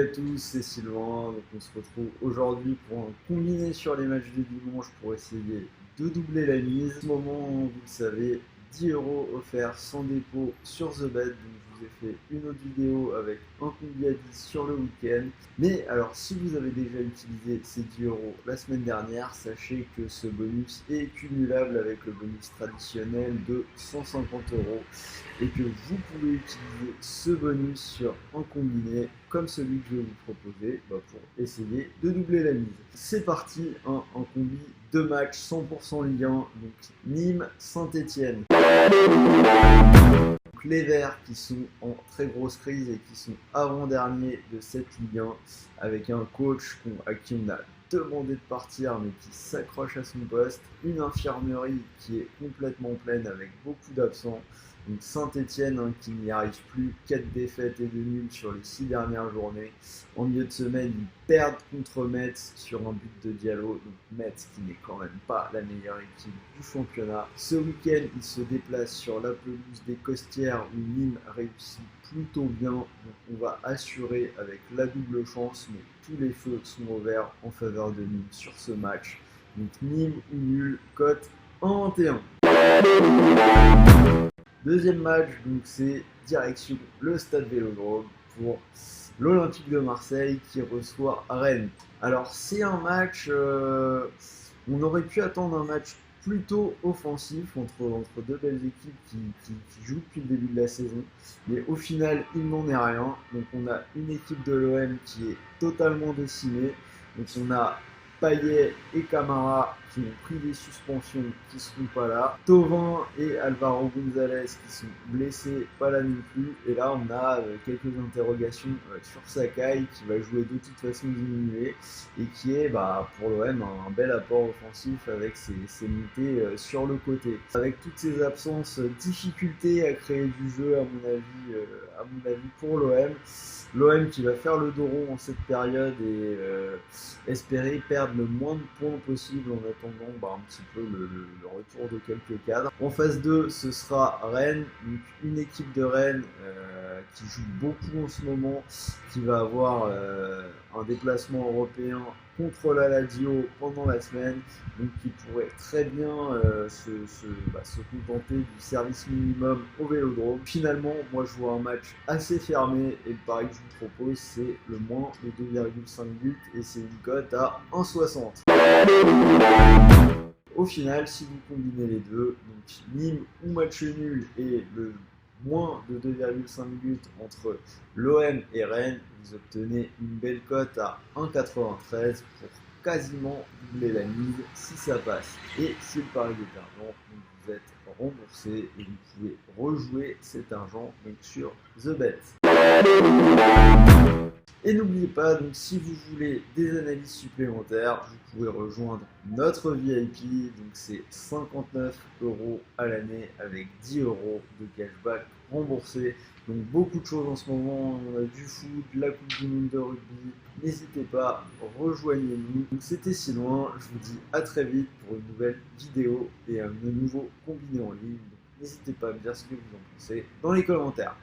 tous, c'est Sylvain. Donc on se retrouve aujourd'hui pour un combiné sur les matchs de dimanche pour essayer de doubler la mise. En ce moment, vous le savez, 10 € offerts sans dépôt sur TheBet. Donc je vous ai fait une autre vidéo avec un combi à 10 sur le week-end. Mais alors, si vous avez déjà utilisé ces 10 € la semaine dernière, sachez que ce bonus est cumulable avec le bonus traditionnel de 150 € et que vous pouvez utiliser ce bonus sur un combiné comme celui que je vais vous proposer pour essayer de doubler la mise. C'est parti, un combi, 2 matchs 100% Ligue 1, donc Nîmes-Saint-Etienne. Les Verts qui sont en très grosse crise et qui sont avant-derniers de cette Ligue 1 avec un coach à qui on a demandé de partir mais qui s'accroche à son poste, une infirmerie qui est complètement pleine avec beaucoup d'absents. Donc Saint-Etienne qui n'y arrive plus, 4 défaites et 2 nuls sur les 6 dernières journées. En milieu de semaine, ils perdent contre Metz sur un but de Diallo. Donc Metz qui n'est quand même pas la meilleure équipe du championnat. Ce week-end, ils se déplacent sur la pelouse des Costières où Nîmes réussit plutôt bien. Donc on va assurer avec la double chance, mais tous les feux sont ouverts en faveur de Nîmes sur ce match. Donc Nîmes ou nul, cote 1,21. Deuxième match, donc c'est direction le Stade Vélodrome pour l'Olympique de Marseille qui reçoit Rennes. Alors c'est un match, on aurait pu attendre un match plutôt offensif entre deux belles équipes qui jouent depuis le début de la saison, mais au final il n'en est rien. Donc on a une équipe de l'OM qui est totalement décimée, donc on a Payet et Camara qui ont pris des suspensions, qui ne seront pas là. Thauvin et Alvaro González qui sont blessés, pas là non plus. Et là, on a quelques interrogations sur Sakai qui va jouer de toute façon diminué et qui est pour l'OM un bel apport offensif avec ses montées sur le côté. Avec toutes ces absences, difficulté à créer du jeu à mon avis pour l'OM. L'OM qui va faire le dos rond en cette période et espérer perdre le moins de points possible en attendant un petit peu le retour de quelques cadres. En phase 2, ce sera Rennes, donc une équipe de Rennes qui joue beaucoup en ce moment, qui va avoir un déplacement européen contre la Lazio pendant la semaine, donc qui pourrait très bien se contenter du service minimum au Vélodrome. Finalement, moi je vois un match assez fermé et le pari que je vous propose c'est le moins de 2,5 buts et c'est une cote à 1,60. Au final, si vous combinez les deux, donc Nîmes ou match nul et le moins de 2,5 buts entre l'OM et Rennes, vous obtenez une belle cote à 1,93 pour quasiment doubler la mise si ça passe. Et si le pari est perdant, vous êtes remboursé et vous pouvez rejouer cet argent sur TheBet. Et n'oubliez pas, donc, si vous voulez des analyses supplémentaires, vous pouvez rejoindre notre VIP, donc c'est 59 € à l'année avec 10 € de cashback remboursé. Donc beaucoup de choses en ce moment, on a du foot, la Coupe du Monde de rugby, n'hésitez pas, rejoignez-nous. Donc c'était Sylvain, je vous dis à très vite pour une nouvelle vidéo et un nouveau combiné en ligne. Donc n'hésitez pas à me dire ce que vous en pensez dans les commentaires.